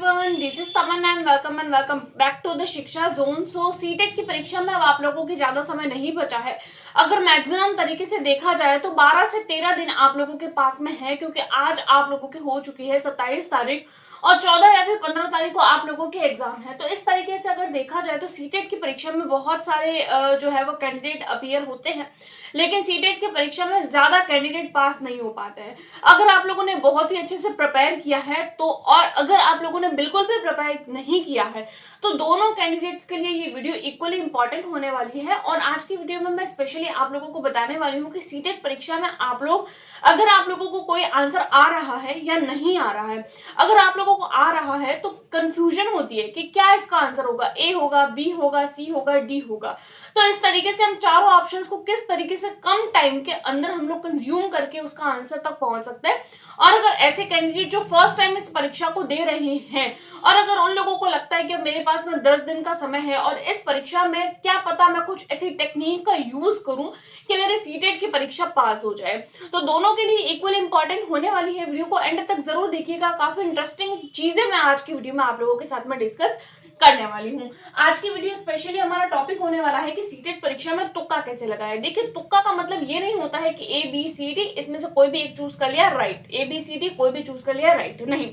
Everyone, this is Tamanna and welcome back to the Shiksha Zone. So CTET की परीक्षा में अब आप लोगों की ज्यादा समय नहीं बचा है। अगर मैक्सिमम तरीके से देखा जाए तो 12 से 13 दिन आप लोगों के पास में है, क्योंकि आज आप लोगों की हो चुकी है 27 तारीख और 14 या फिर 15 तारीख को आप लोगों के एग्जाम है। तो इस तरीके से अगर देखा जाए तो सीटेट की परीक्षा में बहुत सारे जो है वो कैंडिडेट अपीयर होते हैं, लेकिन सीटेट की परीक्षा में ज्यादा कैंडिडेट पास नहीं हो पाते हैं। अगर आप लोगों ने बहुत ही अच्छे से प्रिपेयर किया है तो, और अगर आप लोगों ने बिल्कुल भी प्रिपेयर नहीं किया है तो दोनों कैंडिडेट्स के लिए ये वीडियो इक्वली इंपॉर्टेंट होने वाली है। और आज की वीडियो में मैं स्पेशली आप लोगों को बताने वाली हूँ कि सीटेट परीक्षा में आप लोग, अगर आप लोगों को कोई आंसर आ रहा है या नहीं आ रहा है, अगर आप लोगों को आ रहा है तो कंफ्यूजन होती है कि क्या इसका आंसर होगा, ए होगा, बी होगा, सी होगा, डी होगा। तो इस तरीके से हम चारों ऑप्शंस को किस तरीके से कम टाइम के अंदर हम लोग कंज्यूम करके उसका आंसर तक पहुंच सकते हैं। और अगर ऐसे कैंडिडेट जो फर्स्ट टाइम इस परीक्षा को दे रहे हैं और अगर उन लोगों को लगता है कि मेरे पास में 10 दिन का समय है और इस परीक्षा में क्या पता मैं कुछ ऐसी टेक्निक का यूज करूं कि मेरे सीटेट की परीक्षा पास हो जाए, तो दोनों के लिए इक्वली इंपॉर्टेंट होने वाली है। वीडियो को एंड तक जरूर देखिएगा, काफी इंटरेस्टिंग चीजें मैं आज की वीडियो में आप लोगों के साथ में डिस्कस करने वाली हूँ। आज की वीडियो स्पेशली हमारा टॉपिक होने वाला है कि सीटेट परीक्षा में तुक्का कैसे लगाए। देखिए, तुक्का का मतलब ये नहीं होता है कि ए बी सी डी इसमें से कोई भी एक चूज कर लिया right, A B C D कोई भी चूज कर लिया राइट, नहीं।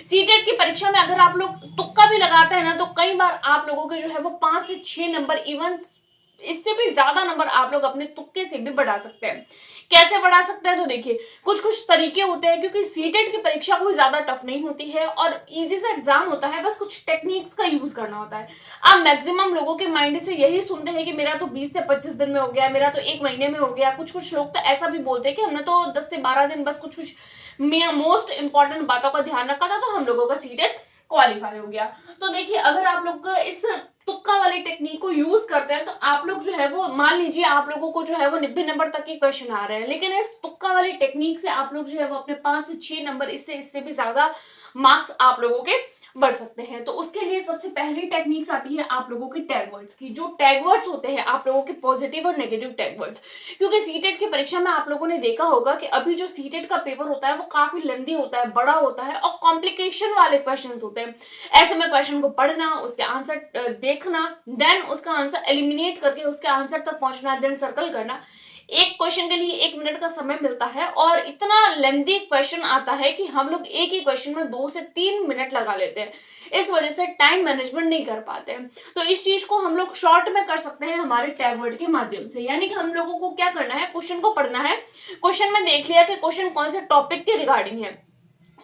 सीटेट की परीक्षा में अगर आप लोग तुक्का भी लगाते हैं ना तो कई बार आप लोगों के जो है वो 5 से 6 नंबर, इवन इससे भी ज्यादा नंबर आप लोग अपने तुक्के से भी बढ़ा सकते हैं। कैसे बढ़ा सकते हैं, तो देखिए कुछ कुछ तरीके होते हैं, क्योंकि सीटेट की परीक्षा कोई ज्यादा टफ नहीं होती है और इजी सा एग्जाम होता है, बस कुछ टेक्निक्स का यूज करना होता है। अब मैक्सिमम लोगों के माइंड से यही सुनते हैं कि मेरा तो 20 से 25 दिन में हो गया, मेरा तो 1 महीने में हो गया। कुछ कुछ लोग तो ऐसा भी बोलते हैं कि हमने तो 10 से 12 दिन बस कुछ कुछ मोस्ट इंपॉर्टेंट बातों का ध्यान रखा था तो हम लोगों का सीटेट क्वालिफाई हो गया। तो देखिए, अगर आप लोग इस तुक्का वाली टेक्निक को यूज करते हैं तो आप लोग जो है वो, मान लीजिए आप लोगों को जो है वो 90 नंबर तक के क्वेश्चन आ रहे हैं, लेकिन इस तुक्का वाली टेक्निक से आप लोग जो है वो अपने 5 से 6 नंबर, इससे भी ज्यादा मार्क्स आप लोगों के बढ़ सकते हैं। तो उसके लिए सबसे पहली टेक्निक्स आती है आप लोगों के टैग वर्ड्स की। जो टैग वर्ड्स होते हैं आप लोगों के पॉजिटिव और नेगेटिव टैग वर्ड्स, क्योंकि सीटेट की परीक्षा में आप लोगों ने देखा होगा कि अभी जो सीटेट का पेपर होता है वो काफी लेंथी होता है, बड़ा होता है और कॉम्प्लिकेशन वाले क्वेश्चन होते हैं। ऐसे में क्वेश्चन को पढ़ना, उसके आंसर देखना, देन उसका आंसर एलिमिनेट करके उसके आंसर तक पहुंचना, देन सर्कल करना। एक क्वेश्चन के लिए 1 मिनट का समय मिलता है और इतना लेंथी क्वेश्चन आता है कि हम लोग एक ही क्वेश्चन में 2 से 3 मिनट लगा लेते हैं। इस वजह से टाइम मैनेजमेंट नहीं कर पाते हैं। तो इस चीज को हम लोग शॉर्ट में कर सकते हैं हमारे टैग वर्ड के माध्यम से। यानी कि हम लोगों को क्या करना है, क्वेश्चन को पढ़ना है, क्वेश्चन में देख लिया कि क्वेश्चन कौन से टॉपिक के रिगार्डिंग है,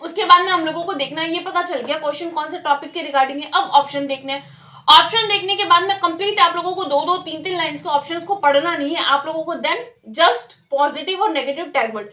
उसके बाद में हम लोगों को देखना है, ये पता चल गया क्वेश्चन कौन से टॉपिक के रिगार्डिंग है। अब ऑप्शन देखने हैं, ऑप्शन देखने के बाद में कंप्लीट आप लोगों को 2-2, 3-3 लाइंस के ऑप्शंस को पढ़ना नहीं है आप लोगों को। देन जस्ट पॉजिटिव और नेगेटिव टैग वर्ड,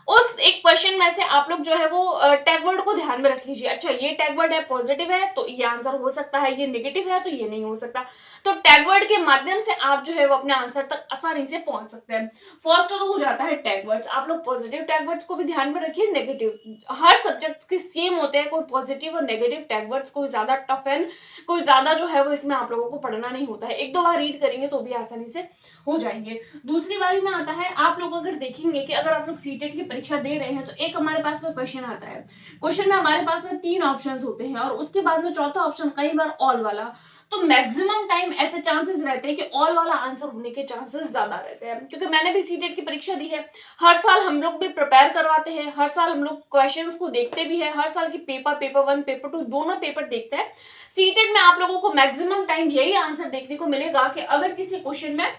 उस एक क्वेश्चन में से आप लोग जो है वो टैग वर्ड को ध्यान में रख लीजिए। अच्छा, ये टैग वर्ड है पॉजिटिव है तो ये आंसर हो सकता है, ये नेगेटिव है तो ये नहीं हो सकता। तो टैग वर्ड के माध्यम से आप जो है वो अपने आंसर तक आसानी से पहुंच सकते हैं। फर्स्ट तो हो जाता है टैग वर्ड्स। आप लोग पॉजिटिव टैग वर्ड्स को भी ध्यान में रखिए, नेगेटिव, हर सब्जेक्ट के सेम होते हैं, कोई पॉजिटिव और नेगेटिव टैग वर्ड्स कोई ज्यादा टफ है, कोई ज्यादा जो है वो इसमें आप लोगों को पढ़ना नहीं होता है। 1-2 बार रीड करेंगे तो भी आसानी से हो जाएंगे। दूसरी बारी में आता है, आप लोग अगर देखेंगे कि अगर आप लोग सीटेट की परीक्षा दे रहे हैं तो एक हमारे पास में क्वेश्चन आता है, क्वेश्चन में हमारे पास में 3 ऑप्शंस होते हैं और उसके बाद में चौथा ऑप्शन कई बार ऑल वाला। तो मैक्सिमम टाइम ऐसे चांसेस रहते हैं कि ऑल वाला आंसर होने के चांसेस ज्यादा रहते हैं, क्योंकि मैंने भी सीटेट की परीक्षा दी है। हर साल हम लोग भी प्रिपेयर करवाते हैं, हर साल हम लोग क्वेश्चंस को देखते भी है, हर साल की पेपर 1 पेपर 2 दोनों पेपर देखते हैं। सीटेट में आप लोगों को मैक्सिमम टाइम यही आंसर देखने को मिलेगा कि अगर किसी क्वेश्चन में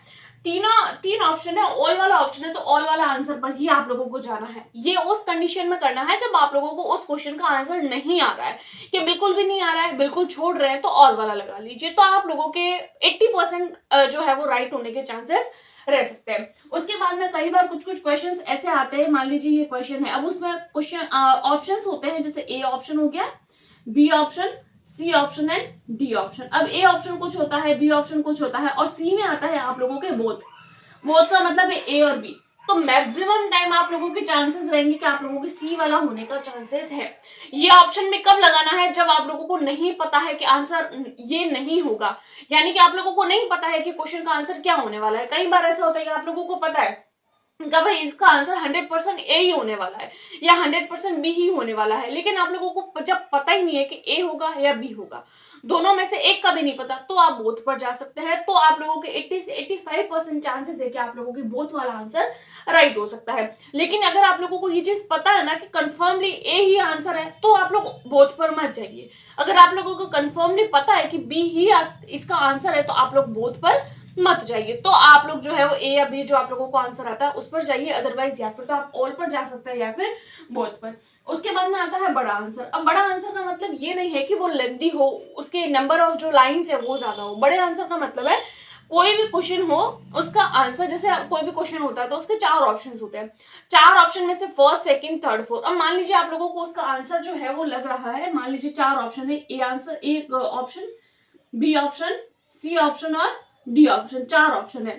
तीन ऑप्शन है, ऑल वाला ऑप्शन है, तो ऑल वाला आंसर पर ही आप लोगों को जाना है। ये उस कंडीशन में करना है जब आप लोगों को उस क्वेश्चन का आंसर नहीं आ रहा है, कि बिल्कुल भी नहीं आ रहा है, बिल्कुल छोड़ रहे हैं, तो ऑल वाला लगा लीजिए। तो आप लोगों के 80% जो है वो राइट होने के चांसेस रह सकते हैं। उसके बाद में कई बार कुछ कुछ क्वेश्चंस ऐसे आते हैं, मान लीजिए ये क्वेश्चन है, अब उसमें क्वेश्चन ऑप्शंस होते हैं, जैसे ए ऑप्शन हो गया, B option, C option and D option. अब ए ऑप्शन कुछ होता है, बी ऑप्शन कुछ होता है और सी में आता है आप लोगों के बोथ। बोथ का मतलब है ए और बी। तो मैक्सिमम टाइम आप लोगों के चांसेस रहेंगे कि आप लोगों के सी वाला होने का चांसेस है। ये ऑप्शन में कब लगाना है, जब आप लोगों को नहीं पता है कि आंसर ये नहीं होगा, यानी कि आप लोगों को नहीं पता है कि क्वेश्चन का आंसर क्या होने वाला है। कई बार ऐसा होता है कि आप लोगों को पता है का भाई इसका आंसर 100% ए ही होने वाला है या 100% बी ही होने वाला है, लेकिन आप लोगों को जब पता ही नहीं है कि ए होगा या बी होगा, दोनों में से एक का भी नहीं पता, तो आप बोथ पर जा सकते हैं। तो आप लोगों के 80 से 85% चांसेस है कि आप लोगों की बोथ वाला आंसर राइट हो सकता है। लेकिन अगर आप लोगों को ये चीज पता है ना कि कंफर्मली ए ही आंसर है, तो आप लोग बोथ पर मत जाइए। अगर आप लोगों को कंफर्मली पता है कि बी ही इसका आंसर है, तो आप लोग बोथ पर मत जाइए। तो आप लोग जो है वो ए या बी जो आप लोगों को आंसर आता है उस पर जाइए, अदरवाइज या फिर तो आप ऑल पर जा सकते हैं या फिर बोथ पर। उसके बाद में आता है बड़ा आंसर। अब बड़ा आंसर का मतलब ये नहीं है कि वो लेंथी हो, उसके नंबर ऑफ जो लाइंस है वो ज्यादा हो। बड़े आंसर का मतलब है कोई भी क्वेश्चन हो उसका आंसर, जैसे कोई भी क्वेश्चन होता है तो उसके 4 ऑप्शन होते हैं, 4 ऑप्शन में से फर्स्ट, सेकंड, थर्ड, फोर्थ। अब मान लीजिए आप लोगों को उसका आंसर जो है वो लग रहा है, मान लीजिए 4 ऑप्शन है, ए आंसर, एक option, B option, C option और डी ऑप्शन, 4 ऑप्शन है।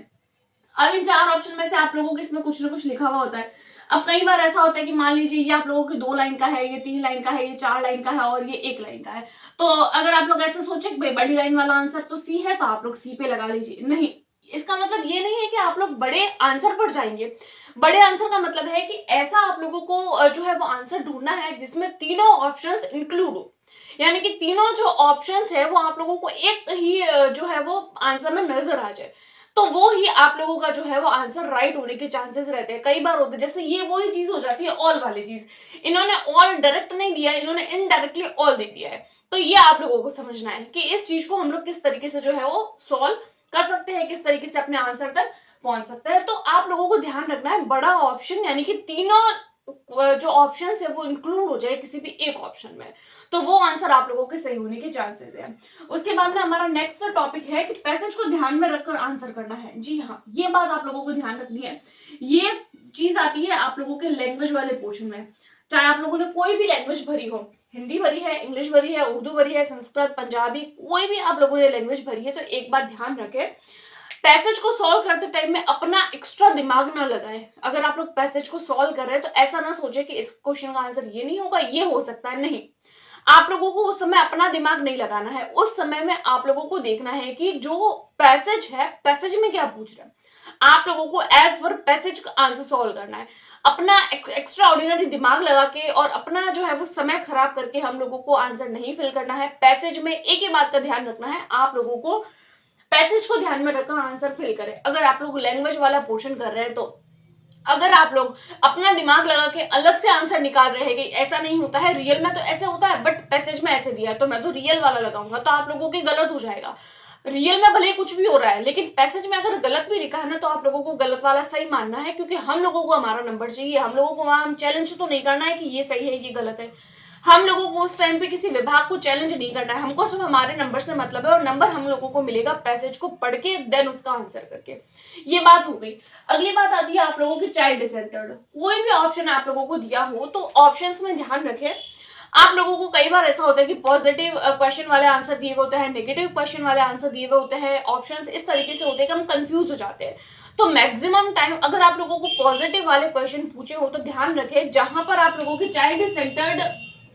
अब इन 4 ऑप्शन में से आप लोगों के इसमें कुछ ना कुछ लिखा हुआ होता है। अब कई बार ऐसा होता है कि मान लीजिए ये आप लोगों के 2 लाइन का है, ये 3 लाइन का है, ये 4 लाइन का है और ये 1 लाइन का है। तो अगर आप लोग ऐसा सोचे कि बड़ी लाइन वाला आंसर तो सी है, तो आप लोग सी पे लगा लीजिए। नहीं, इसका मतलब ये नहीं है कि आप लोग बड़े आंसर पर जाएंगे। बड़े आंसर का मतलब है कि ऐसा आप लोगों को जो है वो आंसर ढूंढना है जिसमें तीनों ऑप्शंस इंक्लूड हो, यानी कि तीनों जो ऑप्शंस है वो आप लोगों को एक ही जो है वो आंसर में नजर आ जाए, तो वो ही आप लोगों का जो है वो आंसर राइट होने के चांसेस रहते हैं। कई बार होते हैं, जैसे ये वही चीज हो जाती है ऑल वाली चीज, इन्होंने ऑल डायरेक्ट नहीं दिया, इन्होंने इनडायरेक्टली ऑल दे दिया है। तो ये आप लोगों को समझना है कि इस चीज को हम लोग किस तरीके से जो है वो सॉल्व कर सकते हैं, किस तरीके से अपने आंसर तक पहुंच सकते हैं। तो आप लोगों को ध्यान रखना है बड़ा ऑप्शन, यानी कि तीनों जो ऑप्शन है वो इंक्लूड हो जाए किसी भी एक ऑप्शन में, तो वो आंसर आप लोगों के सही होने के चांसेस है। उसके बाद में हमारा नेक्स्ट टॉपिक है कि पैसेज को ध्यान में रखकर आंसर करना है। जी हाँ, ये बात आप लोगों को ध्यान रखनी है। ये चीज आती है आप लोगों के लैंग्वेज वाले पोर्शन में, चाहे आप लोगों ने कोई भी लैंग्वेज भरी हो, हिंदी भरी है, इंग्लिश भरी है, उर्दू भरी है, संस्कृत, पंजाबी, कोई भी आप लोगों ने लैंग्वेज भरी है, तो एक बात ध्यान रखें, पैसेज को सॉल्व करते टाइम में अपना एक्स्ट्रा दिमाग ना लगाएं। अगर आप लोग पैसेज को सॉल्व कर रहे हैं तो ऐसा ना सोचे कि इस क्वेश्चन का आंसर ये नहीं होगा, ये हो सकता है, नहीं। आप लोगों को उस समय अपना दिमाग नहीं लगाना है। उस समय में आप लोगों को देखना है कि जो पैसेज है, पैसेज में क्या पूछ रहा है, आप लोगों को एज पर पैसेज का आंसर सॉल्व करना है। अपना एक्स्ट्रा ऑर्डिनरी दिमाग लगा के और अपना जो है वो समय खराब करके हम लोगों को आंसर नहीं फिल करना है। पैसेज में एक ही बात का ध्यान रखना है, आप लोगों को पैसेज को ध्यान में रखकर आंसर फिल करें। अगर आप लोग लैंग्वेज वाला पोर्शन कर रहे हैं तो अगर आप लोग अपना दिमाग लगा के अलग से आंसर निकाल रहे हैं कि ऐसा नहीं होता है, रियल में तो ऐसे होता है बट पैसेज में ऐसे दिया है तो मैं तो रियल वाला लगाऊंगा, तो आप लोगों की गलत हो जाएगा। रियल में भले ही कुछ भी हो रहा है लेकिन पैसेज में अगर गलत भी लिखा है ना, तो आप लोगों को गलत वाला सही मानना है, क्योंकि हम लोगों को हमारा नंबर चाहिए। हम लोगों को वहां हम चैलेंज तो नहीं करना है कि ये सही है ये गलत है। हम लोगों को उस टाइम पे किसी विभाग को चैलेंज नहीं करना है, हमको सिर्फ हमारे नंबर से मतलब है, और नंबर हम लोगों को मिलेगा पैसेज को पढ़ के देन उसका आंसर करके। ये बात हो गई। अगली बात आती है आप लोगों की चाइल्ड सेंटर्ड। कोई भी ऑप्शन आप लोगों को दिया हो तो ऑप्शंस में ध्यान रखें। आप लोगों को कई बार ऐसा होता है कि पॉजिटिव क्वेश्चन वाले आंसर दिए हुए होते हैं, नेगेटिव क्वेश्चन वाले आंसर दिए हुए होते हैं, ऑप्शंस इस तरीके से होते हैं कि हम कंफ्यूज हो जाते हैं। तो मैक्सिमम टाइम अगर आप लोगों को पॉजिटिव वाले क्वेश्चन पूछे हो तो ध्यान रखें, जहां पर आप लोगों की चाइल्ड सेंटर्ड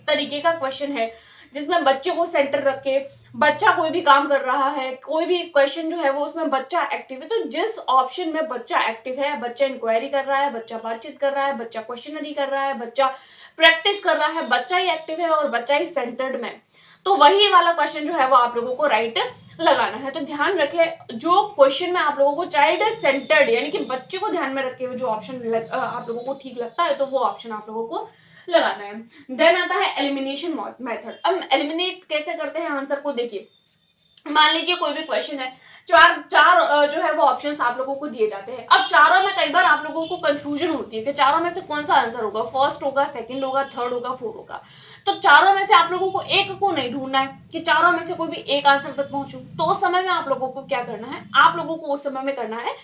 तरीके का क्वेश्चन है, जिसमें बच्चे को सेंटर रख के बच्चा कोई भी काम कर रहा है, कोई भी क्वेश्चन जो है वो उसमें बच्चा एक्टिव है, तो जिस ऑप्शन में बच्चा एक्टिव है, बच्चा इंक्वायरी कर रहा है, बच्चा बातचीत कर रहा है, बच्चा क्वेश्चनरी कर रहा है, बच्चा प्रैक्टिस कर रहा है, बच्चा ही एक्टिव है और बच्चा ही सेंटर्ड में, तो वही वाला क्वेश्चन जो है वो आप लोगों को राइट लगाना है। तो ध्यान रखें, जो क्वेश्चन में आप लोगों को चाइल्ड सेंटर्ड यानी कि बच्चे को ध्यान में रखे हुए जो ऑप्शन आप लोगों को ठीक लगता है, तो वो ऑप्शन आप लोगों को लगाना है। देन आता है एलिमिनेशन मेथड। अब एलिमिनेट कैसे करते हैं आंसर को, देखिए मान लीजिए कोई भी क्वेश्चन है, चार जो है वो ऑप्शंस आप लोगों को दिए जाते हैं। अब चारों में कई बार आप लोगों को कंफ्यूजन होती है कि चारों में से कौन सा आंसर होगा, फर्स्ट होगा, सेकंड होगा, थर्ड होगा, फोर्थ होगा। तो चारों में से आप लोगों को एक को नहीं ढूंढना है कि चारों में से कोई भी एक आंसर तक पहुंचू। तो उस समय में आप लोगों को क्या करना है, आप लोगों को उस समय में करना है,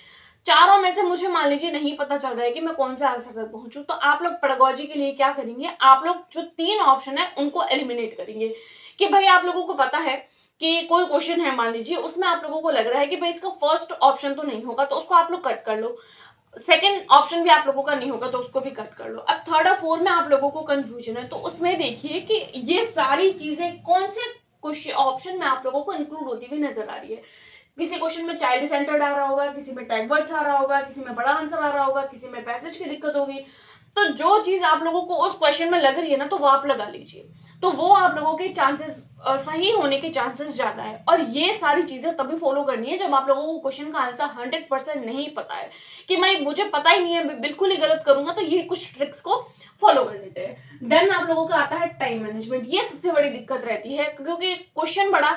चारों में से मुझे मान लीजिए नहीं पता चल रहा है कि मैं कौन से आंसर तक पहुंचू, तो आप लोग पेडागोजी के लिए क्या करेंगे, आप लोग जो 3 ऑप्शन है उनको एलिमिनेट करेंगे। कि भाई आप लोगों को पता है कि कोई क्वेश्चन है मान लीजिए, उसमें आप लोगों को लग रहा है कि भाई इसका फर्स्ट ऑप्शन तो नहीं होगा, तो उसको आप लोग कट कर लो। सेकंड ऑप्शन भी आप लोगों का नहीं होगा तो उसको भी कट कर लो। अब थर्ड और फोर्थ में आप लोगों को कंफ्यूजन है, तो उसमें देखिए कि ये सारी चीजें कौन से क्वेश्चन ऑप्शन में आप लोगों को इंक्लूड होती हुई नजर आ रही है। किसी क्वेश्चन में चाइल्ड सेंटर्ड आ रहा होगा, किसी में टैग वर्ड्स आ रहा होगा, किसी में बड़ा आंसर आ रहा होगा, किसी में पैसेज की दिक्कत होगी। तो जो चीज आप लोगों को उस क्वेश्चन में लग रही है ना, तो वो आप लगा लीजिए, तो वो आप लोगों के चांसेस सही होने के चांसेस ज्यादा है। और ये सारी चीजें तभी फॉलो करनी है जब आप लोगों को क्वेश्चन का आंसर 100% नहीं पता है, कि मैं मुझे पता ही नहीं है, मैं बिल्कुल ही गलत करूंगा, तो ये कुछ ट्रिक्स को फॉलो कर लेते हैं। देन आप लोगों का आता है टाइम मैनेजमेंट। ये सबसे बड़ी दिक्कत रहती है, क्योंकि क्वेश्चन बड़ा,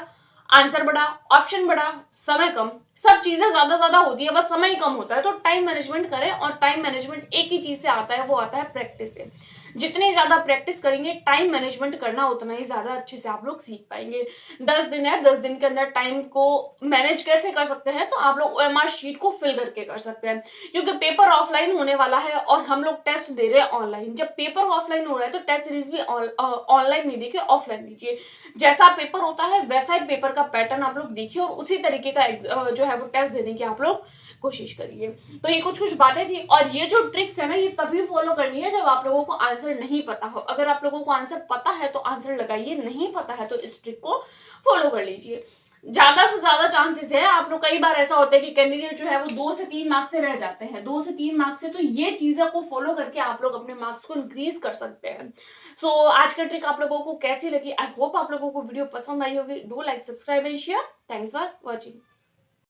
आंसर बड़ा, ऑप्शन बड़ा, समय कम, सब चीजें ज्यादा ज्यादा होती है, बस समय ही कम होता है। तो टाइम मैनेजमेंट करें, और टाइम मैनेजमेंट एक ही चीज से आता है, वो आता है प्रैक्टिस से। जितनी ज्यादा प्रैक्टिस करेंगे टाइम मैनेजमेंट करना, उतना ही ज्यादा अच्छे से आप लोग सीख पाएंगे। 10 दिन है, 10 दिन के अंदर टाइम को मैनेज कैसे कर सकते हैं, तो आप लोग OMR शीट को फिल करके कर सकते हैं, क्योंकि पेपर ऑफलाइन होने वाला है और हम लोग टेस्ट दे रहे हैं ऑनलाइन। जब पेपर ऑफलाइन हो रहा है तो टेस्ट सीरीज भी ऑनलाइन नहीं देखिए, ऑफलाइन दीजिए। जैसा पेपर होता है वैसा ही पेपर का पैटर्न आप लोग देखिए, और उसी तरीके का जो है वो टेस्ट देने की आप लोग कोशिश करिए। तो ये कुछ कुछ बातें थी, और ये जो ट्रिक्स है ना, ये तभी फॉलो करनी है जब आप लोगों को आंसर नहीं पता हो। अगर आप लोगों को आंसर पता है तो आंसर लगाइए, नहीं पता है तो इस ट्रिक को फॉलो कर लीजिए। ज्यादा से ज्यादा चांसेस है, आप लोग कई बार ऐसा होता है कि कैंडिडेट जो है वो 2 से 3 मार्क्स से रह जाते हैं, 2 से 3 मार्क्स से। तो ये चीजों को फॉलो करके आप लोग अपने मार्क्स को इंक्रीज कर सकते हैं। सो आज का ट्रिक आप लोगों को कैसी लगी? आई होप आप लोगों को वीडियो पसंद आई होगी। Do like, subscribe and share. Thanks for watching.